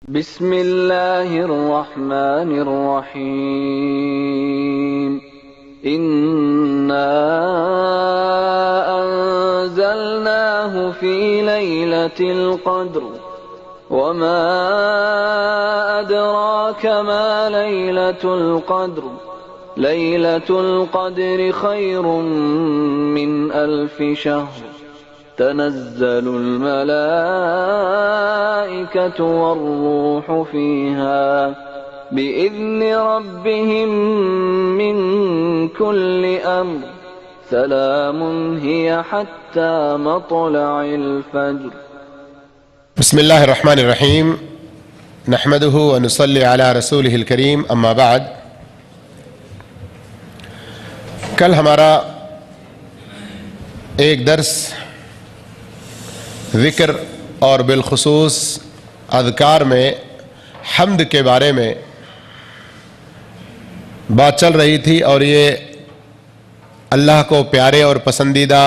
بسم اللہ الرحمن الرحیم انا انزلناہ فی لیلۃ القدر وما ادراک ما لیلۃ القدر لیلۃ القدر خیر من الف شہر تنزل الملائكة والروح فيها بإذن ربهم من كل أمر سلام هي حتى مطلع الفجر. بسم اللہ الرحمن الرحیم نحمده ونصلي على رسوله الکریم اما بعد. کل ہمارا ایک درس ذکر اور بالخصوص اذکار میں حمد کے بارے میں بات چل رہی تھی، اور یہ اللہ کو پیارے اور پسندیدہ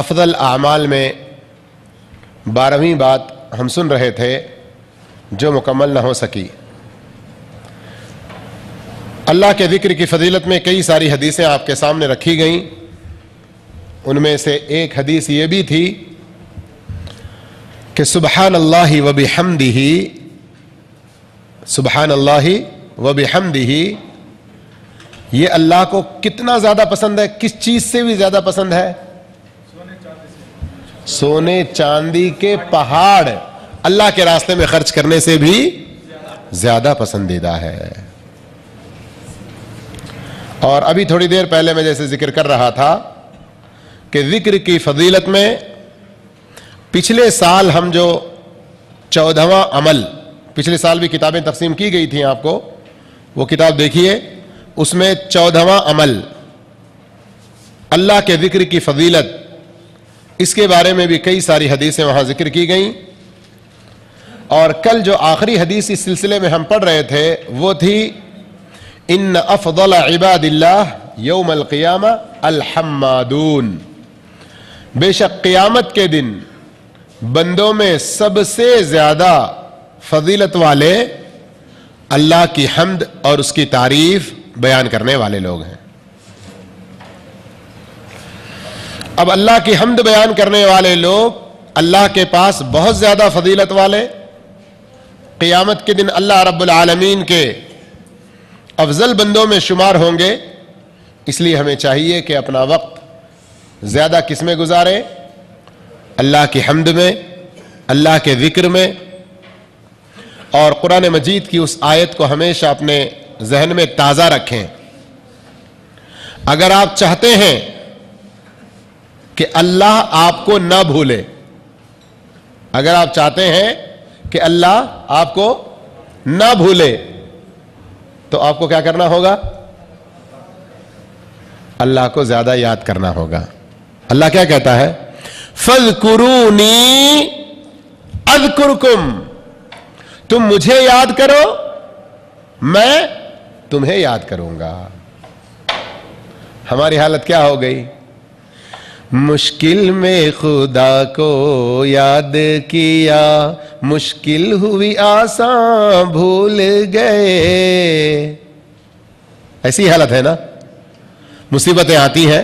افضل اعمال میں 12ویں بات ہم سن رہے تھے جو مکمل نہ ہو سکی. اللہ کے ذکر کی فضیلت میں کئی ساری حدیثیں آپ کے سامنے رکھی گئیں. ان میں سے ایک حدیث یہ بھی تھی کہ سبحان اللہ و بحمدہ، سبحان اللہ و بحمدہ یہ اللہ کو کتنا زیادہ پسند ہے؟ کس چیز سے بھی زیادہ پسند ہے؟ سونے چاندی کے پہاڑ اللہ کے راستے میں خرچ کرنے سے بھی زیادہ پسندیدہ ہے. اور ابھی تھوڑی دیر پہلے میں جیسے ذکر کر رہا تھا کہ ذکر کی فضیلت میں پچھلے سال ہم جو 14واں عمل، پچھلے سال بھی کتابیں تقسیم کی گئی تھیں آپ کو، وہ کتاب دیکھیے. اس میں 14واں عمل اللہ کے ذکر کی فضیلت، اس کے بارے میں بھی کئی ساری حدیثیں وہاں ذکر کی گئیں. اور کل جو آخری حدیث اس سلسلے میں ہم پڑھ رہے تھے وہ تھی ان افضل عباد اللہ یوم القیامہ الحمادون، بے شک قیامت کے دن بندوں میں سب سے زیادہ فضیلت والے اللہ کی حمد اور اس کی تعریف بیان کرنے والے لوگ ہیں. اب اللہ کی حمد بیان کرنے والے لوگ اللہ کے پاس بہت زیادہ فضیلت والے، قیامت کے دن اللہ رب العالمین کے افضل بندوں میں شمار ہوں گے. اس لیے ہمیں چاہیے کہ اپنا وقت زیادہ کس میں گزاریں؟ اللہ کی حمد میں، اللہ کے ذکر میں، اور قرآن مجید کی اس آیت کو ہمیشہ اپنے ذہن میں تازہ رکھیں. اگر آپ چاہتے ہیں کہ اللہ آپ کو نہ بھولے، اگر آپ چاہتے ہیں کہ اللہ آپ کو نہ بھولے، تو آپ کو کیا کرنا ہوگا؟ اللہ کو زیادہ یاد کرنا ہوگا. اللہ کیا کہتا ہے؟ فَاذْكُرُونِي أَذْكُرْكُمْ، تم مجھے یاد کرو میں تمہیں یاد کروں گا. ہماری حالت کیا ہو گئی؟ مشکل میں خدا کو یاد کیا، مشکل ہوئی آسان بھول گئے. ایسی حالت ہے نا؟ مصیبتیں آتی ہیں،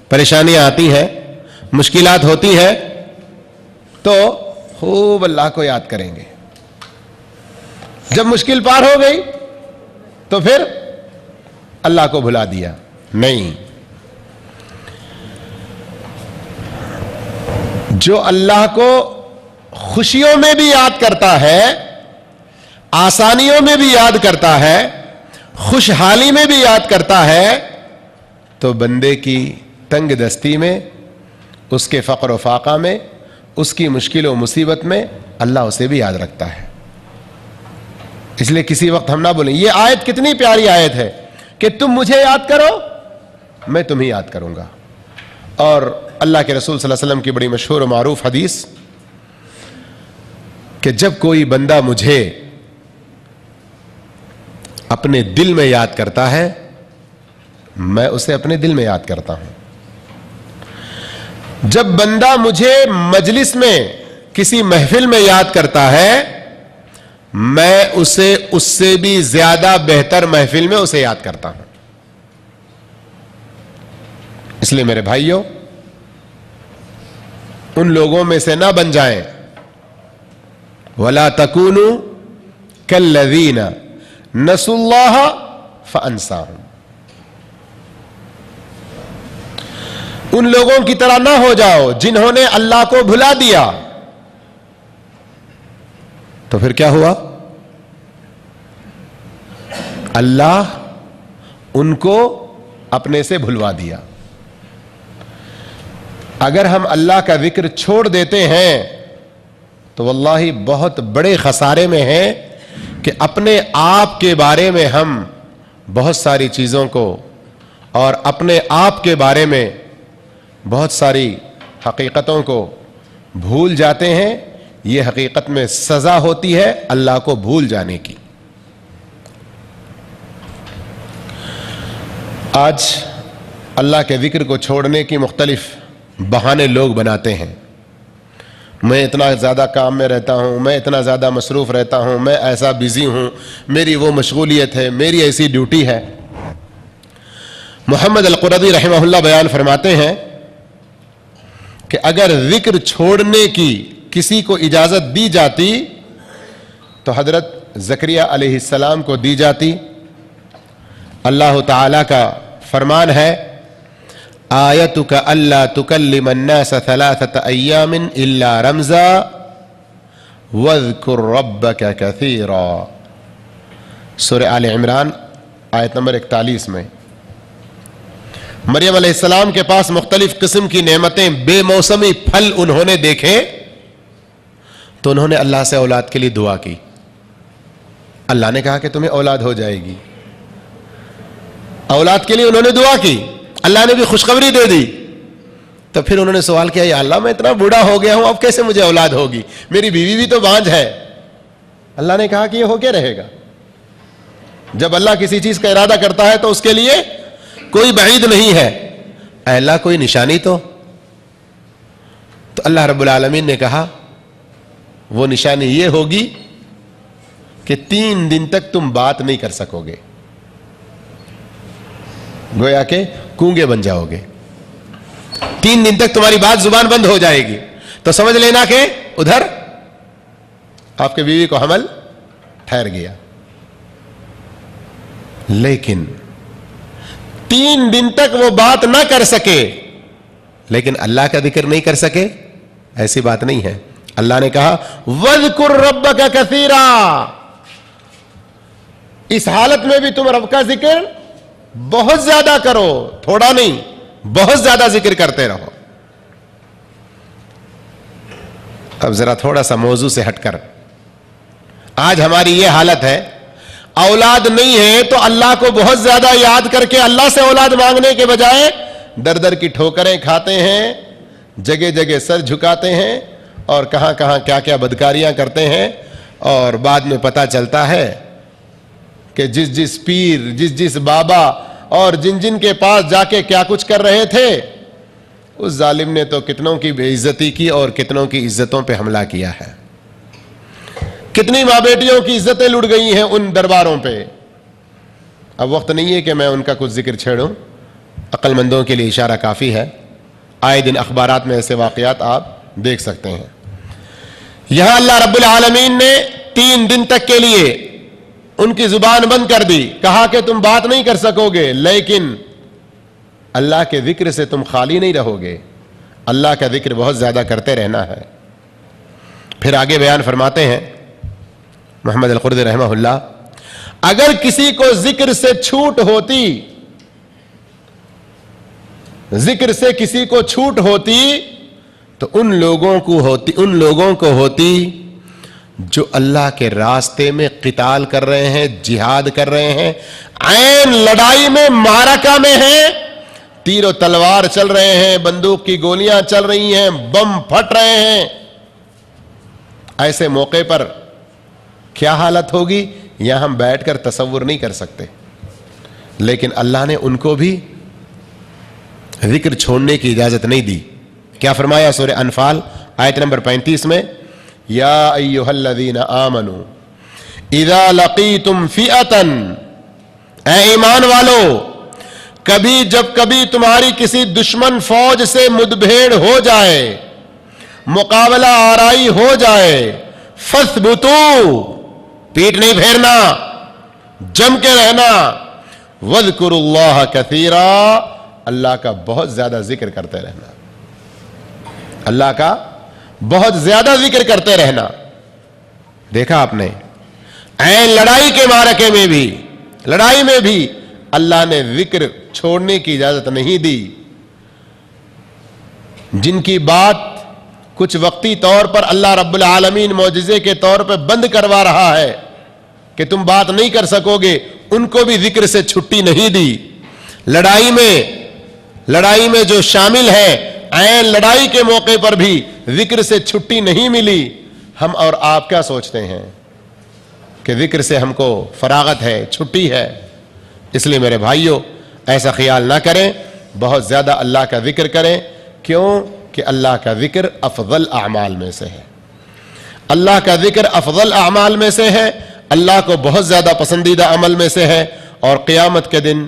پریشانیاں آتی ہیں، مشکلات ہوتی ہیں، تو خوب اللہ کو یاد کریں گے. جب مشکل پار ہو گئی تو پھر اللہ کو بھلا دیا؟ نہیں. جو اللہ کو خوشیوں میں بھی یاد کرتا ہے، آسانیوں میں بھی یاد کرتا ہے، خوشحالی میں بھی یاد کرتا ہے، تو بندے کی تنگ دستی میں، اس کے فقر و فاقہ میں، اس کی مشکل و مصیبت میں اللہ اسے بھی یاد رکھتا ہے. اس لیے کسی وقت ہم نہ بولیں. یہ آیت کتنی پیاری آیت ہے کہ تم مجھے یاد کرو میں تمہیں یاد کروں گا. اور اللہ کے رسول صلی اللہ علیہ وسلم کی بڑی مشہور و معروف حدیث کہ جب کوئی بندہ مجھے اپنے دل میں یاد کرتا ہے میں اسے اپنے دل میں یاد کرتا ہوں. جب بندہ مجھے مجلس میں کسی محفل میں یاد کرتا ہے میں اسے اس سے بھی زیادہ بہتر محفل میں اسے یاد کرتا ہوں. اس لیے میرے بھائیوں، ان لوگوں میں سے نہ بن جائیں. وَلَا تَكُونُوا كَالَّذِينَ نَسُوا اللَّهَ فَأَنسَاهُمْ. ان لوگوں کی طرح نہ ہو جاؤ جنہوں نے اللہ کو بھلا دیا. تو پھر کیا ہوا؟ اللہ ان کو اپنے سے بھلوا دیا. اگر ہم اللہ کا ذکر چھوڑ دیتے ہیں تو واللہ بہت بڑے خسارے میں ہیں کہ اپنے آپ کے بارے میں ہم بہت ساری چیزوں کو اور اپنے آپ کے بارے میں بہت ساری حقیقتوں کو بھول جاتے ہیں. یہ حقیقت میں سزا ہوتی ہے اللہ کو بھول جانے کی. آج اللہ کے ذکر کو چھوڑنے کی مختلف بہانے لوگ بناتے ہیں. میں اتنا زیادہ کام میں رہتا ہوں، میں اتنا زیادہ مصروف رہتا ہوں، میں ایسا بزی ہوں، میری وہ مشغولیت ہے، میری ایسی ڈیوٹی ہے. محمد القرظی رحمہ اللہ بیان فرماتے ہیں کہ اگر ذکر چھوڑنے کی کسی کو اجازت دی جاتی تو حضرت زکریا علیہ السلام کو دی جاتی. اللہ تعالی کا فرمان ہے آیتک الا تکلم الناس ثلاثة ایام الا رمزا واذکر ربک کثیرا. سورہ آل عمران آیت نمبر 41 میں. مریم علیہ السلام کے پاس مختلف قسم کی نعمتیں، بے موسمی پھل انہوں نے دیکھے تو انہوں نے اللہ سے اولاد کے لیے دعا کی. اللہ نے کہا کہ تمہیں اولاد ہو جائے گی. اولاد کے لیے انہوں نے دعا کی، اللہ نے بھی خوشخبری دے دی. تو پھر انہوں نے سوال کیا، یا اللہ میں اتنا بوڑھا ہو گیا ہوں، اب کیسے مجھے اولاد ہوگی؟ میری بیوی بھی تو بانجھ ہے. اللہ نے کہا کہ یہ ہو کے رہے گا. جب اللہ کسی چیز کا ارادہ کرتا ہے تو اس کے لیے کوئی بعید نہیں ہے. اے اللہ کوئی نشانی تو اللہ رب العالمین نے کہا وہ نشانی یہ ہوگی کہ 3 دن تک تم بات نہیں کر سکو گے، گویا کہ گونگے بن جاؤ گے. 3 دن تک تمہاری بات زبان بند ہو جائے گی. تو سمجھ لینا کہ ادھر آپ کے بیوی کو حمل ٹھہر گیا. لیکن 3 دن تک وہ بات نہ کر سکے لیکن اللہ کا ذکر نہیں کر سکے، ایسی بات نہیں ہے. اللہ نے کہا وَاذْكُرْ رَبَّكَ كَثِيرًا. اس حالت میں بھی تم رب کا ذکر بہت زیادہ کرو، تھوڑا نہیں، بہت زیادہ ذکر کرتے رہو. اب ذرا تھوڑا سا موضوع سے ہٹ کر، آج ہماری یہ حالت ہے، اولاد نہیں ہے تو اللہ کو بہت زیادہ یاد کر کے اللہ سے اولاد مانگنے کے بجائے در در کی ٹھوکریں کھاتے ہیں، جگہ جگہ سر جھکاتے ہیں اور کہاں کہاں کیا کیا بدکاریاں کرتے ہیں. اور بعد میں پتہ چلتا ہے کہ جس پیر، جس بابا اور جن کے پاس جا کے کیا کچھ کر رہے تھے، اس ظالم نے تو کتنوں کی بے عزتی کی اور کتنوں کی عزتوں پہ حملہ کیا ہے. کتنی ماں بیٹیوں کی عزتیں لٹ گئی ہیں ان درباروں پہ. اب وقت نہیں ہے کہ میں ان کا کچھ ذکر چھیڑوں، عقل مندوں کے لیے اشارہ کافی ہے. آئے دن اخبارات میں ایسے واقعات آپ دیکھ سکتے ہیں. یہاں اللہ رب العالمین نے 3 دن تک کے لیے ان کی زبان بند کر دی، کہا کہ تم بات نہیں کر سکو گے، لیکن اللہ کے ذکر سے تم خالی نہیں رہو گے. اللہ کا ذکر بہت زیادہ کرتے رہنا ہے. پھر آگے بیان فرماتے ہیں محمد القرظی رحمہ اللہ، اگر کسی کو ذکر سے چھوٹ ہوتی، ذکر سے کسی کو چھوٹ ہوتی تو ان لوگوں کو ہوتی جو اللہ کے راستے میں قتال کر رہے ہیں، جہاد کر رہے ہیں، عین لڑائی میں، معرکہ میں ہیں، تیر و تلوار چل رہے ہیں، بندوق کی گولیاں چل رہی ہیں، بم پھٹ رہے ہیں. ایسے موقع پر کیا حالت ہوگی یہاں ہم بیٹھ کر تصور نہیں کر سکتے. لیکن اللہ نے ان کو بھی ذکر چھوڑنے کی اجازت نہیں دی. کیا فرمایا سورہ انفال آیت نمبر 35 میں، یا ایھا الذین آمنوا اذا لقیتم فئۃ، اے ایمان والو، کبھی جب کبھی تمہاری کسی دشمن فوج سے مدبھیڑ ہو جائے، مقابلہ آرائی ہو جائے، فاثبتوا، پیٹ نہیں پھیرنا، جم کے رہنا، واذکروا اللہ کثیرا، اللہ کا بہت زیادہ ذکر کرتے رہنا، اللہ کا بہت زیادہ ذکر کرتے رہنا۔ دیکھا آپ نے عین لڑائی کے معرکے میں بھی، لڑائی میں بھی اللہ نے ذکر چھوڑنے کی اجازت نہیں دی۔ جن کی بات کچھ وقتی طور پر اللہ رب العالمین معجزے کے طور پر بند کروا رہا ہے کہ تم بات نہیں کر سکو گے، ان کو بھی ذکر سے چھٹی نہیں دی۔ لڑائی میں جو شامل ہے، عین لڑائی کے موقع پر بھی ذکر سے چھٹی نہیں ملی۔ ہم اور آپ کیا سوچتے ہیں کہ ذکر سے ہم کو فراغت ہے، چھٹی ہے؟ اس لیے میرے بھائیوں، ایسا خیال نہ کریں، بہت زیادہ اللہ کا ذکر کریں۔ کیوں کہ اللہ کا ذکر افضل اعمال میں سے ہے، اللہ کا ذکر افضل اعمال میں سے ہے، اللہ کو بہت زیادہ پسندیدہ عمل میں سے ہے، اور قیامت کے دن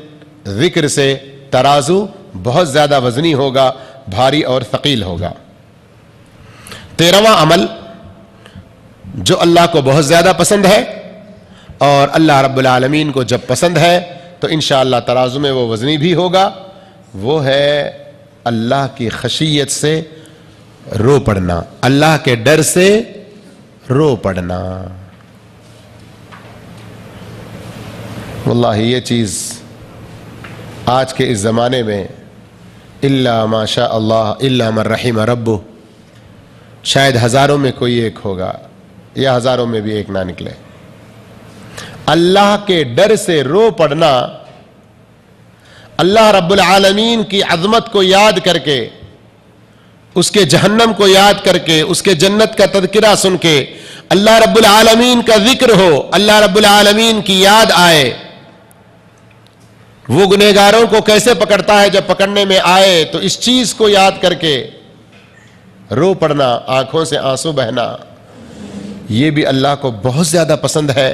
ذکر سے ترازو بہت زیادہ وزنی ہوگا، بھاری اور ثقیل ہوگا۔ 13واں عمل جو اللہ کو بہت زیادہ پسند ہے اور اللہ رب العالمین کو جب پسند ہے تو انشاءاللہ ترازو میں وہ وزنی بھی ہوگا، وہ ہے اللہ کی خشیت سے رو پڑنا، اللہ کے ڈر سے رو پڑنا۔ واللہ یہ چیز آج کے اس زمانے میں الا ما شاء اللہ الا من رحم ربہ، شاید ہزاروں میں کوئی ایک ہوگا یا ہزاروں میں بھی ایک نہ نکلے۔ اللہ کے ڈر سے رو پڑنا، اللہ رب العالمین کی عظمت کو یاد کر کے، اس کے جہنم کو یاد کر کے، اس کے جنت کا تذکرہ سن کے، اللہ رب العالمین کا ذکر ہو، اللہ رب العالمین کی یاد آئے۔ وہ گنہگاروں کو کیسے پکڑتا ہے، جب پکڑنے میں آئے تو اس چیز کو یاد کر کے رو پڑنا، آنکھوں سے آنسو بہنا، یہ بھی اللہ کو بہت زیادہ پسند ہے۔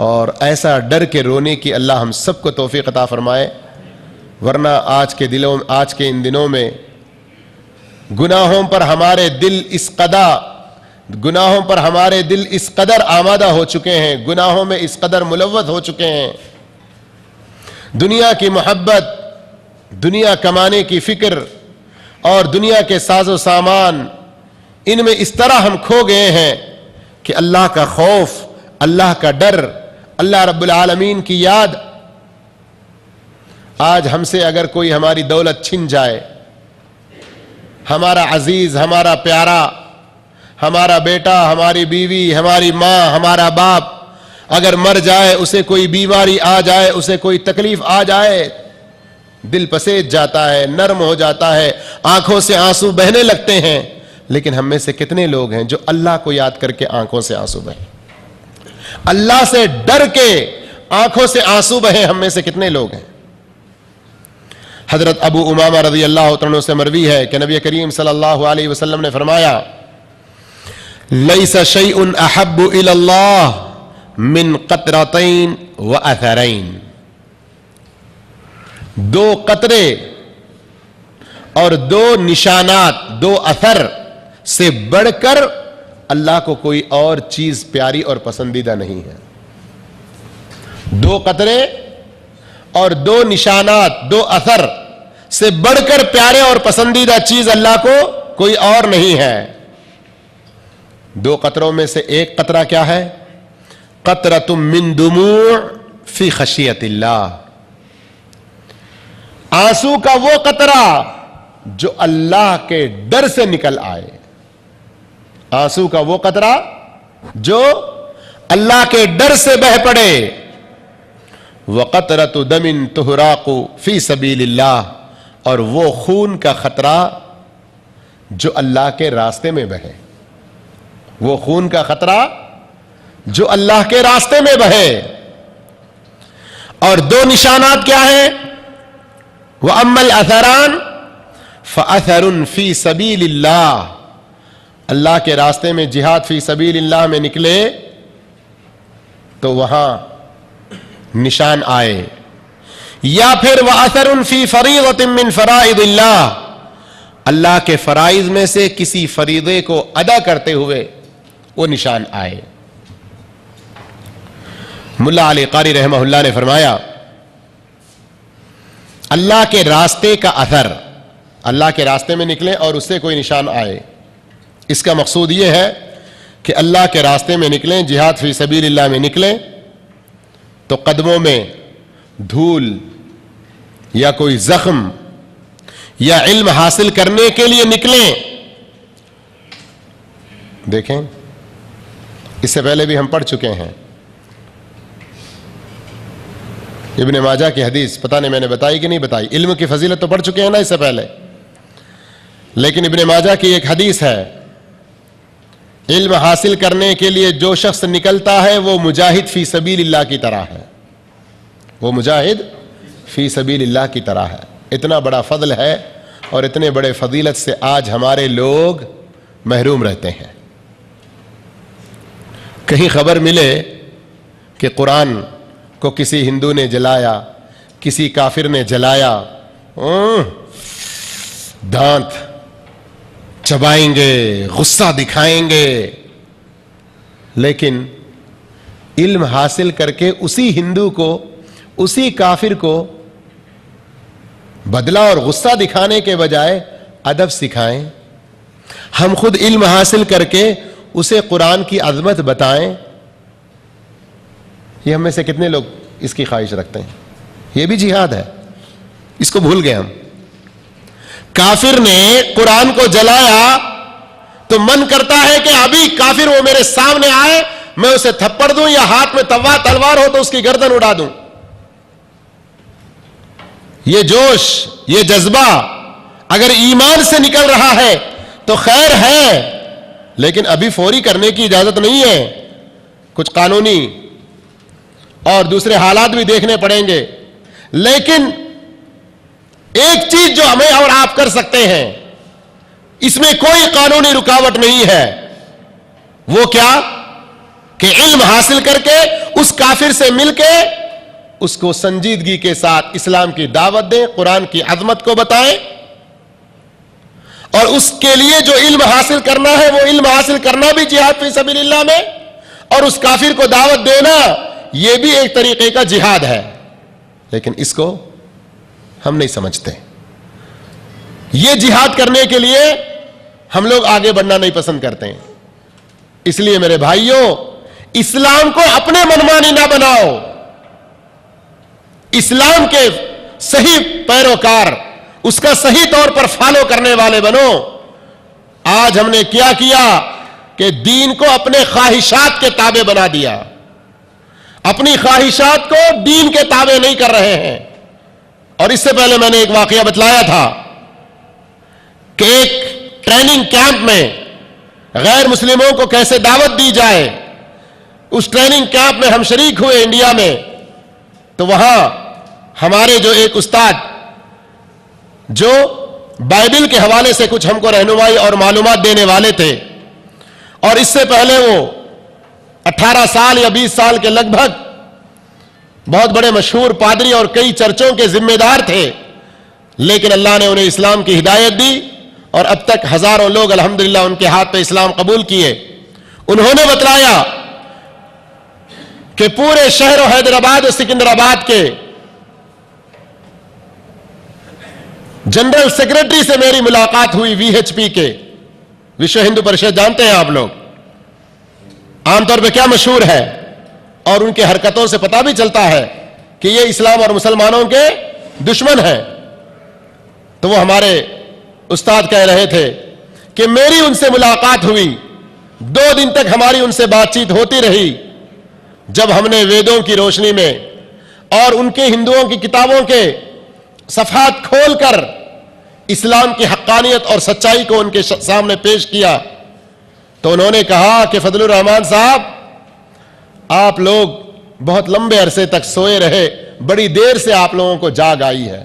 اور ایسا ڈر کے رونے کی اللہ ہم سب کو توفیق عطا فرمائے، ورنہ آج کے ان دنوں میں گناہوں پر ہمارے دل اس قدر آمادہ ہو چکے ہیں، گناہوں میں اس قدر ملوث ہو چکے ہیں، دنیا کی محبت، دنیا کمانے کی فکر اور دنیا کے ساز و سامان، ان میں اس طرح ہم کھو گئے ہیں کہ اللہ کا خوف، اللہ کا ڈر، اللہ رب العالمین کی یاد۔ آج ہم سے اگر کوئی ہماری دولت چھن جائے، ہمارا عزیز، ہمارا پیارا، ہمارا بیٹا، ہماری بیوی، ہماری ماں، ہمارا باپ اگر مر جائے، اسے کوئی بیماری آ جائے، اسے کوئی تکلیف آ جائے، دل پسیج جاتا ہے، نرم ہو جاتا ہے، آنکھوں سے آنسو بہنے لگتے ہیں۔ لیکن ہم میں سے کتنے لوگ ہیں جو اللہ کو یاد کر کے آنکھوں سے آنسو بہیں، اللہ سے ڈر کے آنکھوں سے آنسو بہیں؟ ہم میں سے کتنے لوگ ہیں؟ حضرت ابو امامہ رضی اللہ عنہ سے مروی ہے کہ نبی کریم صلی اللہ علیہ وسلم نے فرمایا، لیس شیء احب الی اللہ من قطرتین و اثرین، دو قطرے اور دو نشانات، دو اثر سے بڑھ کر اللہ کو کوئی اور چیز پیاری اور پسندیدہ نہیں ہے۔ دو قطرے اور دو نشانات، دو اثر سے بڑھ کر پیارے اور پسندیدہ چیز اللہ کو کوئی اور نہیں ہے۔ دو قطروں میں سے ایک قطرہ کیا ہے؟ قطرۃ من دموع فی خشیت اللہ، آنسو کا وہ قطرہ جو اللہ کے ڈر سے نکل آئے، آنسو کا وہ قطرہ جو اللہ کے ڈر سے بہ پڑے۔ وَقَطْرَةُ دَمٍ تُحْرَاقُ فِي سَبِيلِ اللَّهِ، اور وہ خون کا خطرہ جو اللہ کے راستے میں بہے، وہ خون کا خطرہ جو اللہ کے راستے میں بہے۔ اور دو نشانات کیا ہیں؟ وَأَمَّا الْأَثَرَانِ فَأَثَرٌ فِي سَبِيلِ اللَّهِ، اللہ کے راستے میں جہاد فی سبیل اللہ میں نکلے تو وہاں نشان آئے، یا پھر وَأَثَرٌ فِي فَرِيضَةٍ مِّن فَرَائِضِ اللَّهِ، اللہ کے فرائض میں سے کسی فریضے کو ادا کرتے ہوئے وہ نشان آئے۔ ملا علی قاری رحمہ اللہ نے فرمایا اللہ کے راستے کا اثر، اللہ کے راستے میں نکلیں اور اس سے کوئی نشان آئے، اس کا مقصود یہ ہے کہ اللہ کے راستے میں نکلیں، جہاد فی سبیل اللہ میں نکلیں تو قدموں میں دھول یا کوئی زخم یا علم حاصل کرنے کے لیے نکلیں۔ دیکھیں اس سے پہلے بھی ہم پڑھ چکے ہیں ابن ماجہ کی حدیث، پتہ نہیں میں نے بتائی کہ نہیں بتائی، علم کی فضیلت تو پڑھ چکے ہیں نا اس سے پہلے، لیکن ابن ماجہ کی ایک حدیث ہے، علم حاصل کرنے کے لیے جو شخص نکلتا ہے وہ مجاہد فی سبیل اللہ کی طرح ہے، وہ مجاہد فی سبیل اللہ کی طرح ہے۔ اتنا بڑا فضل ہے اور اتنے بڑے فضیلت سے آج ہمارے لوگ محروم رہتے ہیں۔ کہیں خبر ملے کہ قرآن کو کسی ہندو نے جلایا، کسی کافر نے جلایا، دانت چبائیں گے، غصہ دکھائیں گے، لیکن علم حاصل کر کے اسی ہندو کو، اسی کافر کو بدلہ اور غصہ دکھانے کے بجائے ادب سکھائیں، ہم خود علم حاصل کر کے اسے قرآن کی عظمت بتائیں۔ یہ ہم میں سے کتنے لوگ اس کی خواہش رکھتے ہیں؟ یہ بھی جہاد ہے، اس کو بھول گئے ہم۔ کافر نے قرآن کو جلایا تو من کرتا ہے کہ ابھی کافر وہ میرے سامنے آئے، میں اسے تھپڑ دوں یا ہاتھ میں تلوار ہو تو اس کی گردن اڑا دوں۔ یہ جوش، یہ جذبہ اگر ایمان سے نکل رہا ہے تو خیر ہے، لیکن ابھی فوری کرنے کی اجازت نہیں ہے، کچھ قانونی اور دوسرے حالات بھی دیکھنے پڑیں گے۔ لیکن ایک چیز جو ہمیں اور آپ کر سکتے ہیں، اس میں کوئی قانونی رکاوٹ نہیں ہے، وہ کیا کہ علم حاصل کر کے اس کافر سے مل کے اس کو سنجیدگی کے ساتھ اسلام کی دعوت دیں، قرآن کی عظمت کو بتائیں، اور اس کے لیے جو علم حاصل کرنا ہے وہ علم حاصل کرنا بھی جہاد فی سبیل اللہ میں، اور اس کافر کو دعوت دینا یہ بھی ایک طریقے کا جہاد ہے۔ لیکن اس کو ہم نہیں سمجھتے، یہ جہاد کرنے کے لیے ہم لوگ آگے بڑھنا نہیں پسند کرتے ہیں۔ اس لیے میرے بھائیوں، اسلام کو اپنے منمانی نہ بناؤ، اسلام کے صحیح پیروکار، اس کا صحیح طور پر فالو کرنے والے بنو۔ آج ہم نے کیا کہ دین کو اپنے خواہشات کے تابع بنا دیا، اپنی خواہشات کو دین کے تابع نہیں کر رہے ہیں۔ اور اس سے پہلے میں نے ایک واقعہ بتلایا تھا کہ ایک ٹریننگ کیمپ میں غیر مسلموں کو کیسے دعوت دی جائے، اس ٹریننگ کیمپ میں ہم شریک ہوئے انڈیا میں، تو وہاں ہمارے جو ایک استاد جو بائبل کے حوالے سے کچھ ہم کو رہنمائی اور معلومات دینے والے تھے، اور اس سے پہلے وہ 18 سال یا 20 سال کے لگ بھگ بہت بڑے مشہور پادری اور کئی چرچوں کے ذمہ دار تھے، لیکن اللہ نے انہیں اسلام کی ہدایت دی اور اب تک ہزاروں لوگ الحمدللہ ان کے ہاتھ پہ اسلام قبول کیے۔ انہوں نے بتلایا کہ پورے شہر و حیدرآباد اور سکندرآباد کے جنرل سیکرٹری سے میری ملاقات ہوئی، وی ایچ پی کے، وشو ہندو پریشد جانتے ہیں آپ لوگ، عام طور پہ کیا مشہور ہے، اور ان کے حرکتوں سے پتہ بھی چلتا ہے کہ یہ اسلام اور مسلمانوں کے دشمن ہیں۔ تو وہ ہمارے استاد کہہ رہے تھے کہ میری ان سے ملاقات ہوئی، 2 دن تک ہماری ان سے بات چیت ہوتی رہی، جب ہم نے ویدوں کی روشنی میں اور ان کے ہندوؤں کی کتابوں کے صفحات کھول کر اسلام کی حقانیت اور سچائی کو ان کے سامنے پیش کیا، تو انہوں نے کہا کہ فضل الرحمان صاحب، آپ لوگ بہت لمبے عرصے تک سوئے رہے، بڑی دیر سے آپ لوگوں کو جاگ آئی ہے۔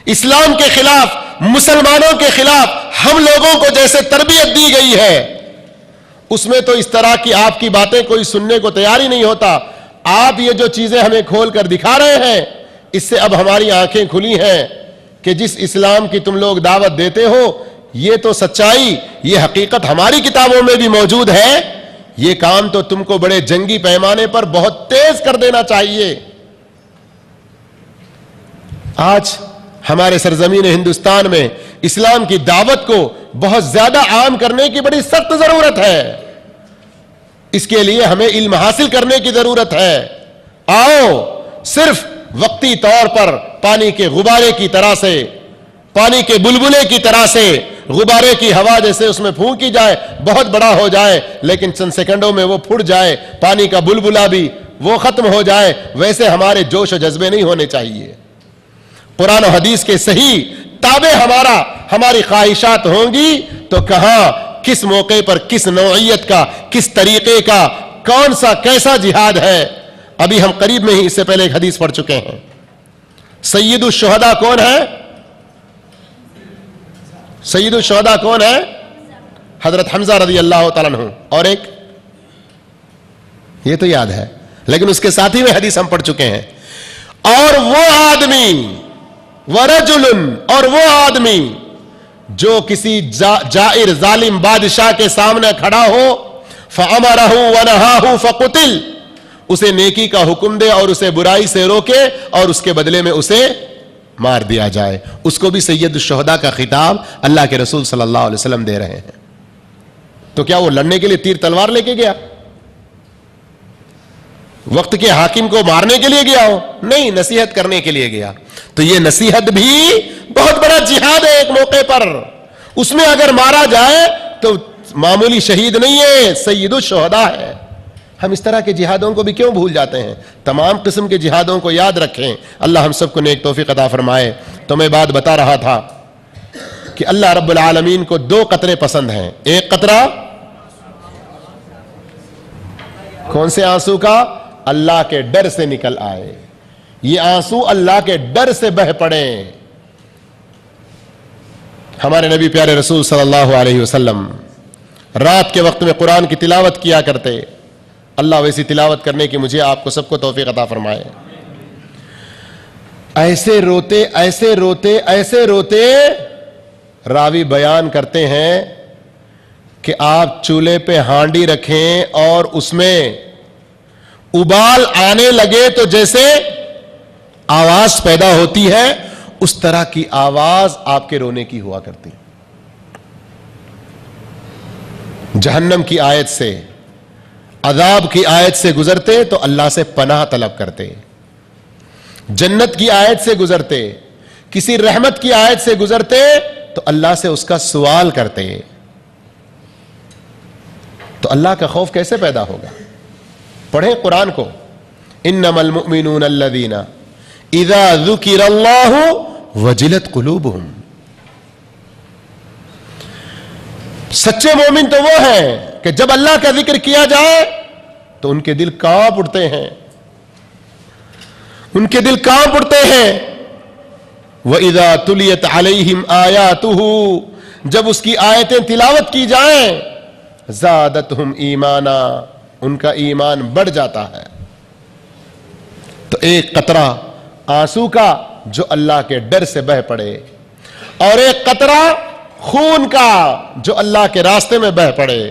اسلام کے خلاف، مسلمانوں کے خلاف ہم لوگوں کو جیسے تربیت دی گئی ہے، اس میں تو اس طرح کی آپ کی باتیں کوئی سننے کو تیار ہی نہیں ہوتا. آپ یہ جو چیزیں ہمیں کھول کر دکھا رہے ہیں, اس سے اب ہماری آنکھیں کھلی ہیں کہ جس اسلام کی تم لوگ دعوت دیتے ہو یہ تو سچائی, یہ حقیقت ہماری کتابوں میں بھی موجود ہے. یہ کام تو تم کو بڑے جنگی پیمانے پر بہت تیز کر دینا چاہیے. آج ہمارے سرزمین ہندوستان میں اسلام کی دعوت کو بہت زیادہ عام کرنے کی بڑی سخت ضرورت ہے. اس کے لیے ہمیں علم حاصل کرنے کی ضرورت ہے. آؤ صرف وقتی طور پر پانی کے غبارے کی طرح سے, پانی کے بلبلے کی طرح سے, غبارے کی ہوا جیسے اس میں پھونکی جائے بہت بڑا ہو جائے لیکن چند سیکنڈوں میں وہ پھٹ جائے, پانی کا بلبلا بھی وہ ختم ہو جائے, ویسے ہمارے جوش و جذبے نہیں ہونے چاہیے. قرآن و حدیث کے صحیح تابع ہماری خواہشات ہوں گی تو کہاں, کس موقع پر, کس نوعیت کا, کس طریقے کا, کون سا کیسا جہاد ہے. ابھی ہم قریب میں ہی اس سے پہلے ایک حدیث پڑھ چکے ہیں. سید الشہداء کون ہے؟ سید الشہداء کون ہے؟ حضرت حمزہ رضی اللہ تعالیٰ عنہ. اور ایک یہ تو یاد ہے لیکن اس کے ساتھ ہی میں حدیث ہم پڑھ چکے ہیں. اور وہ آدمی, ورجل, اور وہ آدمی جو کسی جائر ظالم بادشاہ کے سامنے کھڑا ہو, فَأَمَرَهُ وَنَهَاهُ فَقُتِلْ, اسے نیکی کا حکم دے اور اسے برائی سے روکے اور اس کے بدلے میں اسے مار دیا جائے. اس کو بھی سید الشہداء کا خطاب اللہ کے رسول صلی اللہ علیہ وسلم دے رہے ہیں. تو کیا وہ لڑنے کے لیے تیر تلوار لے کے گیا؟ وقت کے حاکم کو مارنے کے لیے گیا ہو؟ نہیں, نصیحت کرنے کے لیے گیا. تو یہ نصیحت بھی بہت بڑا جہاد ہے ایک موقع پر. اس میں اگر مارا جائے تو معمولی شہید نہیں ہے, سید الشہداء ہے. ہم اس طرح کے جہادوں کو بھی کیوں بھول جاتے ہیں؟ تمام قسم کے جہادوں کو یاد رکھیں. اللہ ہم سب کو نیک توفیق عطا فرمائے. تو میں بات بتا رہا تھا کہ اللہ رب العالمین کو 2 قطرے پسند ہیں. ایک قطرہ کون سے آنسو کا؟ اللہ کے ڈر سے نکل آئے. یہ آنسو اللہ کے ڈر سے بہ پڑے. ہمارے نبی پیارے رسول صلی اللہ علیہ وسلم رات کے وقت میں قرآن کی تلاوت کیا کرتے. اللہ ویسی تلاوت کرنے کی مجھے آپ کو سب کو توفیق عطا فرمائے. ایسے روتے ایسے روتے ایسے روتے, راوی بیان کرتے ہیں کہ آپ چولہے پہ ہانڈی رکھیں اور اس میں ابال آنے لگے تو جیسے آواز پیدا ہوتی ہے اس طرح کی آواز آپ کے رونے کی ہوا کرتی. جہنم کی آیت سے, عذاب کی آیت سے گزرتے تو اللہ سے پناہ طلب کرتے. جنت کی آیت سے گزرتے, کسی رحمت کی آیت سے گزرتے تو اللہ سے اس کا سوال کرتے. تو اللہ کا خوف کیسے پیدا ہوگا؟ پڑھیں قرآن کو. انما المؤمنون الذین اذا ذکر اللہ وجلت قلوبہم. سچے مومن تو وہ ہیں کہ جب اللہ کا ذکر کیا جائے تو ان کے دل کانپ اٹھتے ہیں, ان کے دل کانپ اٹھتے ہیں. وَإِذَا تُلِيَتْ عَلَيْهِمْ آيَاتُهُ, جب اس کی آیتیں تلاوت کی جائیں, زَادَتْهُمْ ایمانا, ان کا ایمان بڑھ جاتا ہے. تو ایک قطرہ آنسو کا جو اللہ کے ڈر سے بہ پڑے, اور ایک قطرہ خون کا جو اللہ کے راستے میں بہ پڑے,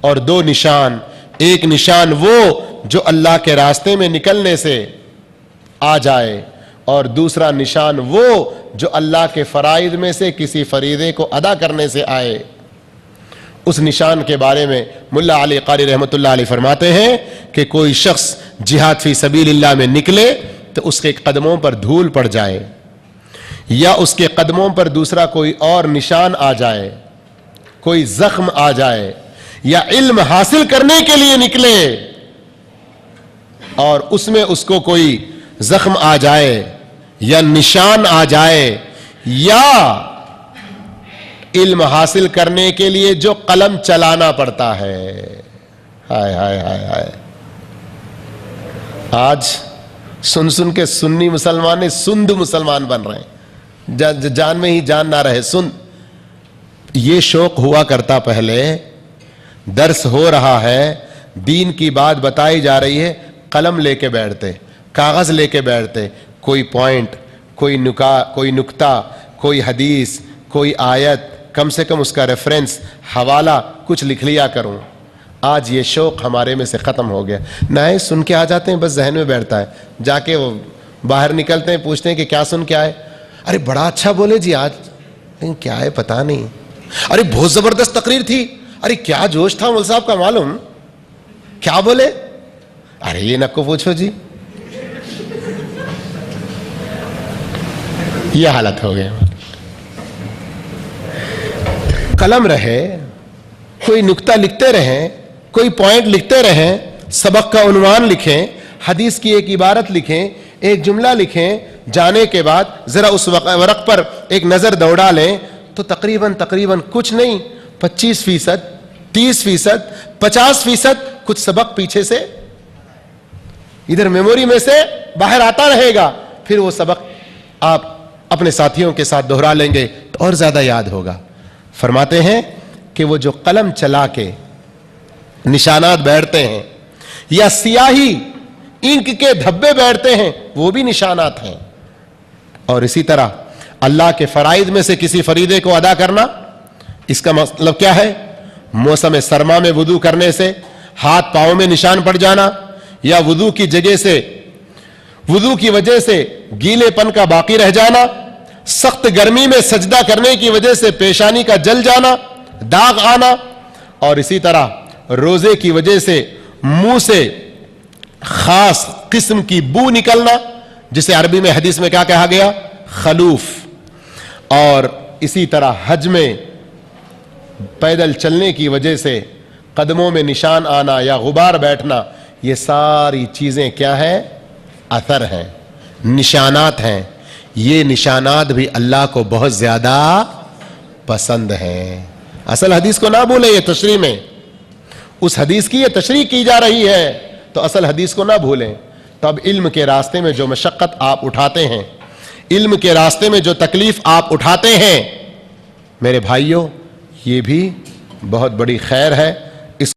اور 2 نشان. ایک نشان وہ جو اللہ کے راستے میں نکلنے سے آ جائے, اور دوسرا نشان وہ جو اللہ کے فرائض میں سے کسی فریضے کو ادا کرنے سے آئے. اس نشان کے بارے میں ملا علی قاری رحمۃ اللہ علیہ فرماتے ہیں کہ کوئی شخص جہاد فی سبیل اللہ میں نکلے تو اس کے قدموں پر دھول پڑ جائے, یا اس کے قدموں پر دوسرا کوئی اور نشان آ جائے, کوئی زخم آ جائے, یا علم حاصل کرنے کے لیے نکلے اور اس میں اس کو کوئی زخم آ جائے یا نشان آ جائے, یا علم حاصل کرنے کے لیے جو قلم چلانا پڑتا ہے. ہائے ہائے ہائے ہائے, آج سن سن کے سنی مسلمان سند مسلمان بن رہے ہیں, جان میں ہی جان نہ رہے. سن, یہ شوق ہوا کرتا پہلے درس ہو رہا ہے, دین کی بات بتائی جا رہی ہے, قلم لے کے بیٹھتے, کاغذ لے کے بیٹھتے, کوئی پوائنٹ, کوئی نکتہ, کوئی حدیث, کوئی آیت, کم سے کم اس کا ریفرنس, حوالہ کچھ لکھ لیا کروں. آج یہ شوق ہمارے میں سے ختم ہو گیا. نہ سن کے آ جاتے ہیں, بس ذہن میں بیٹھتا ہے, جا کے وہ باہر نکلتے ہیں, پوچھتے ہیں کہ کیا سن کے آئے, ارے بڑا اچھا بولے جی آج, لیکن کیا ہے پتہ نہیں, ارے بہت زبردست تقریر تھی, ارے کیا جوش تھا مول صاحب کا معلوم, کیا بولے, ارے یہ نہ کو پوچھو جی. یہ حالت ہو گیا. قلم رہے, کوئی نکتہ لکھتے رہیں, کوئی پوائنٹ لکھتے رہیں, سبق کا عنوان لکھیں, حدیث کی ایک عبارت لکھیں, ایک جملہ لکھیں, جانے کے بعد ذرا اس ورق پر ایک نظر دوڑا لیں تو تقریباً کچھ نہیں 25%, 30%, 50% کچھ سبق پیچھے سے ادھر میموری میں سے باہر آتا رہے گا. پھر وہ سبق آپ اپنے ساتھیوں کے ساتھ دہرا لیں گے تو اور زیادہ یاد ہوگا. فرماتے ہیں کہ وہ جو قلم چلا کے نشانات بیٹھتے ہیں یا سیاہی انک کے دھبے بیٹھتے ہیں, وہ بھی نشانات ہیں. اور اسی طرح اللہ کے فرائض میں سے کسی فریضے کو ادا کرنا, اس کا مطلب کیا ہے؟ موسم سرما میں وضو کرنے سے ہاتھ پاؤں میں نشان پڑ جانا, یا وضو کی جگہ سے وضو کی وجہ سے گیلے پن کا باقی رہ جانا, سخت گرمی میں سجدہ کرنے کی وجہ سے پیشانی کا جل جانا, داغ آنا, اور اسی طرح روزے کی وجہ سے منہ سے خاص قسم کی بو نکلنا, جسے عربی میں حدیث میں کیا کہا گیا؟ خلوف. اور اسی طرح حج میں پیدل چلنے کی وجہ سے قدموں میں نشان آنا یا غبار بیٹھنا, یہ ساری چیزیں کیا ہیں؟ اثر ہیں, نشانات ہیں. یہ نشانات بھی اللہ کو بہت زیادہ پسند ہیں. اصل حدیث کو نہ بھولیں, یہ تشریح میں اس حدیث کی یہ تشریح کی جا رہی ہے, تو اصل حدیث کو نہ بھولیں. تو اب علم کے راستے میں جو مشقت آپ اٹھاتے ہیں, علم کے راستے میں جو تکلیف آپ اٹھاتے ہیں, میرے بھائیوں یہ بھی بہت بڑی خیر ہے.